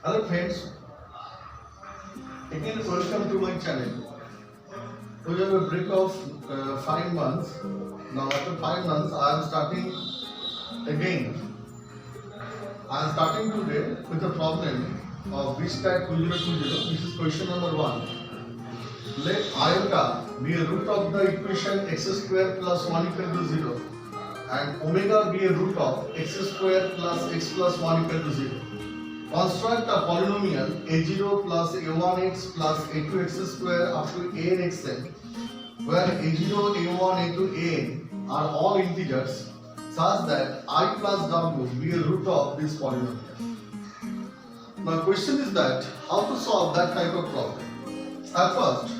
Hello friends, again welcome to my channel. We have a break of 5 months. Now after 5 months I am starting again. I am starting today with a problem of BSTAT 2020. This is question number 1. Let iota be a root of the equation x square plus 1 equal to 0 and omega be a root of x square plus x plus 1 equal to 0. Construct a polynomial a0 plus a1x plus a2x square up to an where a0, a1, a2, an are all integers such that I plus w be a root of this polynomial. Now question is that how to solve that type of problem. At first,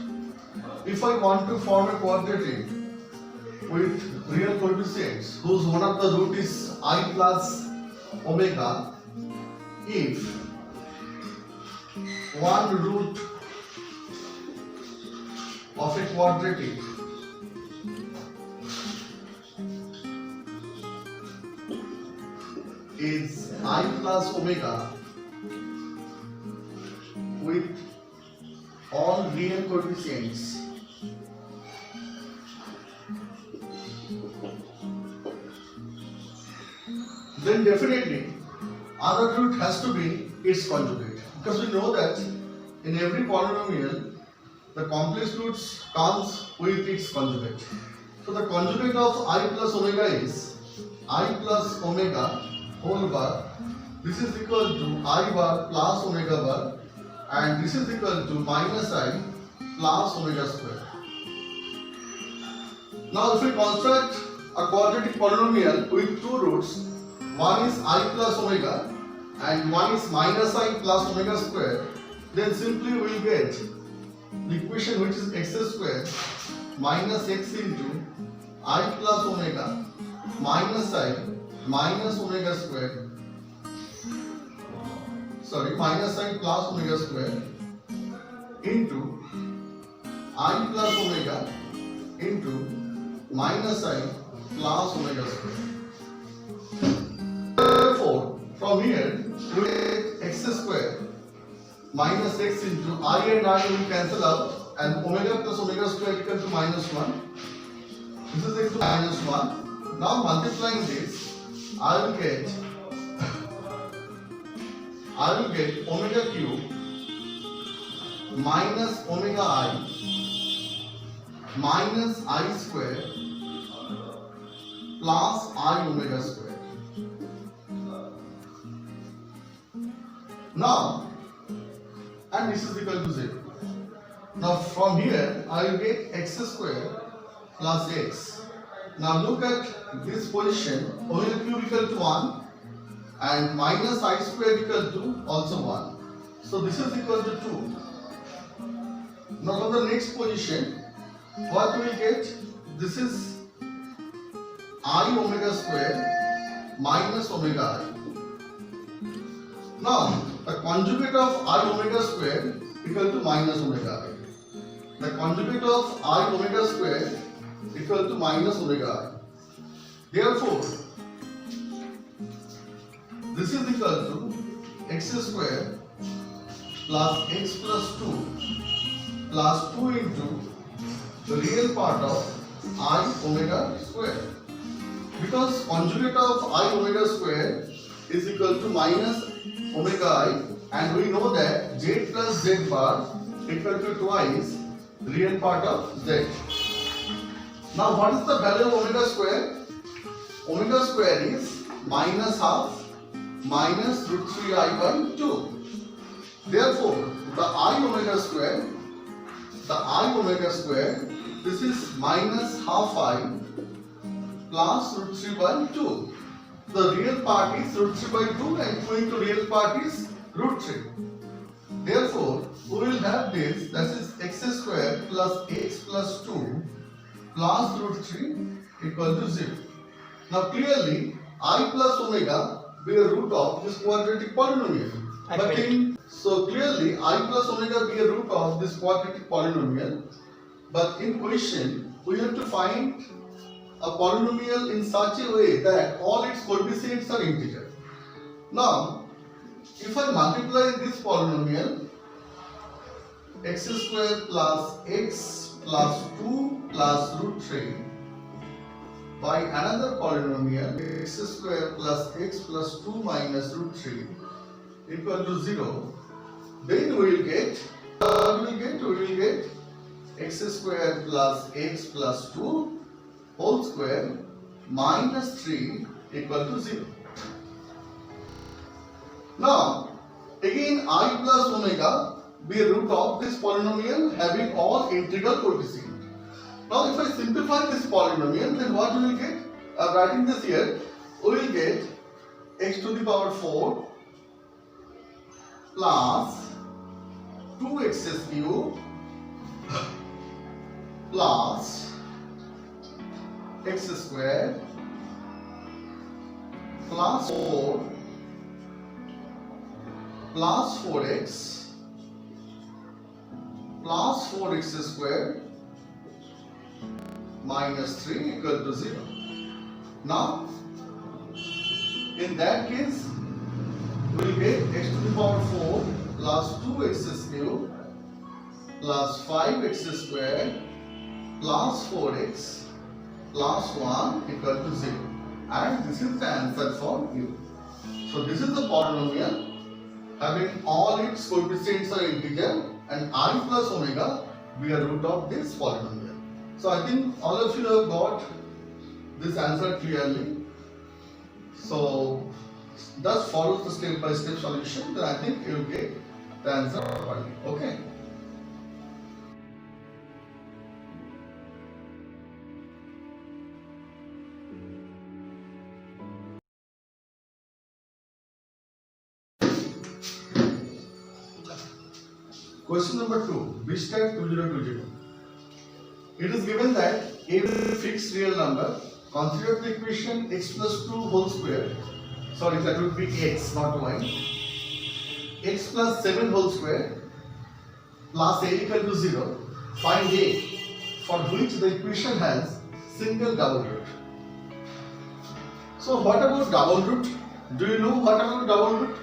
if I want to form a quadratic with real coefficients whose one of the root is I plus omega, if one root of a quadratic is I plus omega with all real coefficients, then definitely other root has to be its conjugate, because we know that in every polynomial the complex roots comes with its conjugate. So the conjugate of I plus omega is I plus omega whole bar. This is equal to I bar plus omega bar, and this is equal to minus I plus omega square. Now if we construct a quadratic polynomial with two roots, one is I plus omega and one is minus I plus omega square, then simply we will get the equation which is x square minus x into I plus omega minus I minus omega square, minus I plus omega square into I plus omega into minus I plus omega square. Therefore, from here we get x square minus x into I and I will cancel out, and omega plus omega square equal to minus 1. This is equal to minus 1. Now multiplying this, I will get omega cube minus omega I minus I square plus I omega square. Now, and this is equal to 0. Now from here I will get x square plus x. Now look at this position, omega cube equal to 1 and minus I square equal to also 1. So this is equal to 2. Now from the next position, what we will get? This is I omega square minus omega I. Now the conjugate of I omega square equal to minus omega I. The conjugate of I omega square equal to minus omega I. Therefore, this is equal to x square plus x plus 2 plus 2 into the real part of I omega square. Because conjugate of I omega square is equal to minus omega I, and we know that z plus z bar equal to twice real part of z. Now what is the value of omega square? Omega square is minus half minus root 3I by 2. Therefore, the I omega square, this is minus half I plus root 3 by 2. The real part is root 3 by 2 and going to real part is root 3. Therefore, we will have this, that is x square plus x plus 2 plus root 3 equal to 0. Now clearly, I plus omega be a root of this quadratic polynomial. So clearly, I plus omega be a root of this quadratic polynomial. But in question, we have to find a polynomial in such a way that all its coefficients are integer. Now, if I multiply this polynomial x square plus x plus 2 plus root 3 by another polynomial x square plus x plus 2 minus root 3 equal to 0, then we will get we will get x square plus x plus 2 whole square minus 3 equal to 0. Now again I plus omega be a root of this polynomial having all integral coefficient. Now if I simplify this polynomial, then what we will get? I am writing this here. We will get x to the power 4 plus 2x cube plus x square plus 4 plus 4x plus 4x square minus 3 equal to 0. Now in that case we will get x to the power 4 plus 2x cube plus 5x square plus 4x plus 1 equal to 0, and this is the answer for you. So this is the polynomial having all its coefficients are integer and I plus omega be a root of this polynomial. So I think all of you have got this answer clearly. So just follow the step by step solution, then I think you will get the answer properly. Okay. Question number 2, BSTAT 2020. It is given that a is a fixed real number. Consider the equation x plus 2 whole square. Sorry, that would be x, not y. X plus 7 whole square plus a equal to 0. Find a for which the equation has single double root. So what about double root? Do you know what about double root?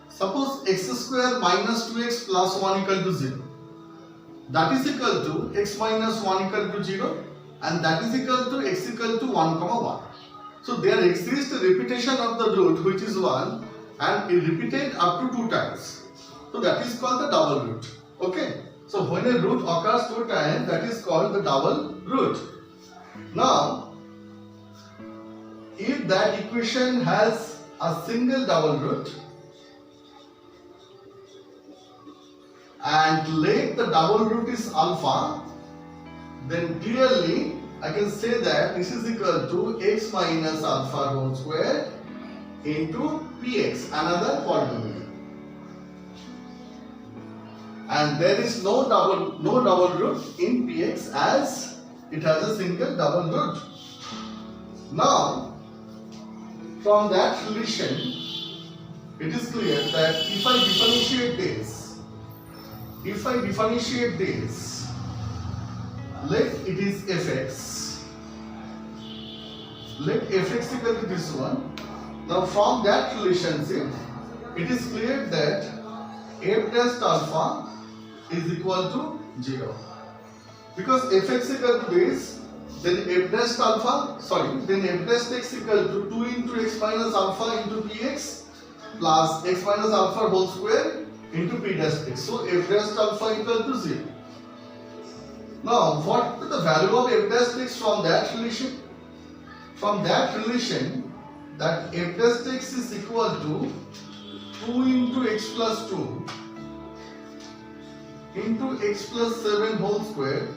Suppose x square minus 2x plus 1 equal to 0. That is equal to x minus 1 equal to 0, and that is equal to x equal to 1 comma 1. So there exists a repetition of the root which is 1 and it repeated up to 2 times. So that is called the double root. Okay. So when a root occurs 2 times, that is called the double root. Now if that equation has a single double root and let the double root is alpha, then clearly I can say that this is equal to x minus alpha whole square into px, another polynomial. And there is no double root in px as it has a single double root. Now from that relation it is clear that if I differentiate this, let it is fx, let fx equal to this one. Now from that relationship it is clear that f dash alpha is equal to 0, because fx equal to this, then f dash alpha, then f dash x equal to 2 into x minus alpha into px plus x minus alpha whole square into p dash x. So f dash alpha equal to 0. Now what is the value of f dash x from that relation? From that relation, that f dash x is equal to 2 into x plus 2 into x plus 7 whole square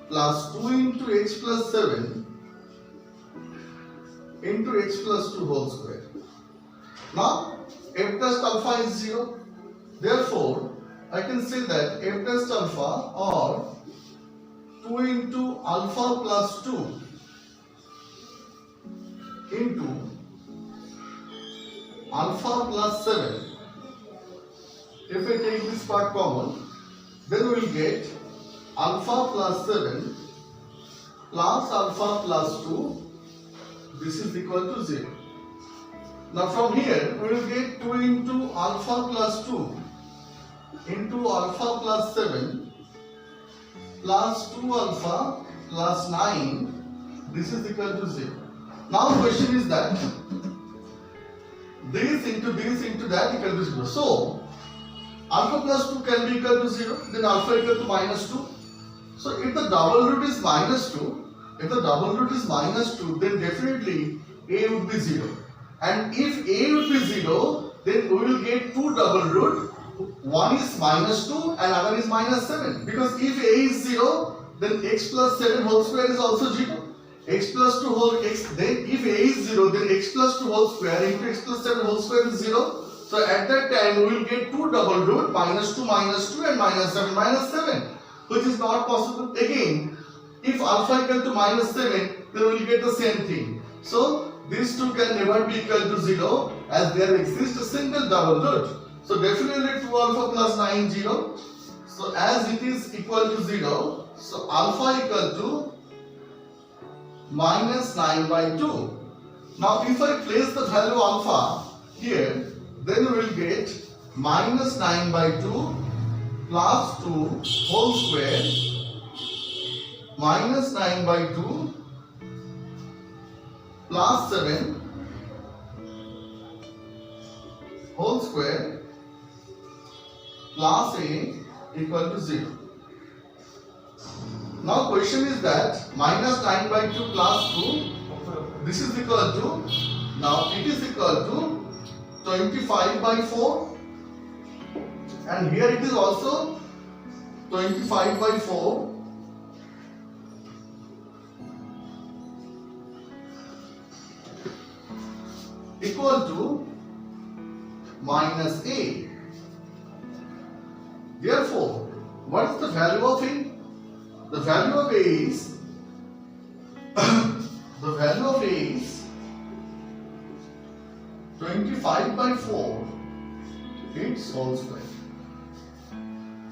plus 2 into x plus 7 into x plus 2 whole square. Now f dash alpha is 0. Therefore, I can say that f dash alpha or 2 into alpha plus 2 into alpha plus 7. If I take this part common, then we will get alpha plus 7 plus alpha plus 2. This is equal to 0. Now from here we will get 2 into alpha plus 2 into alpha plus 7 plus 2 alpha plus 9. This is equal to 0. Now question is that this into that equal to 0. So alpha plus 2 can be equal to 0, then alpha equal to minus 2. So if the double root is minus 2, then definitely a would be 0. And if a would be 0, then we will get two double root. One is minus 2 and other is minus 7. Because if a is 0, then x plus 7 whole square is also 0. X plus 2 whole x, then if a is 0, then x plus 2 whole square into x plus 7 whole square is 0. So at that time we will get two double root, minus 2 and minus 7, which is not possible. Again, if alpha equal to minus 7, then we will get the same thing. So these two can never be equal to 0 as there exists a single double root. So definitely 2 alpha plus 9 0. So as it is equal to 0, so alpha equal to minus 9 by 2. Now if I place the value alpha here, then we will get minus 9 by 2 plus 2 whole square minus 9 by 2 plus 7 whole square plus a equal to 0. Now question is that minus 9 by 2 plus 2, this is equal to, now it is equal to 25 by 4, and here it is also 25 by 4 equal to minus a. Therefore, what is the value of a? The value of a is the value of a is 25 by 4 its whole square.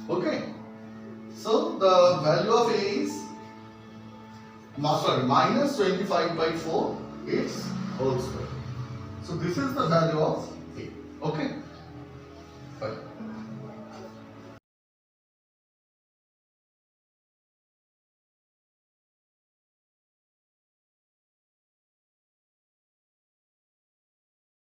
Okay. So the value of a is minus 25 by 4 its whole square. So this is the value of a. Okay. Fine.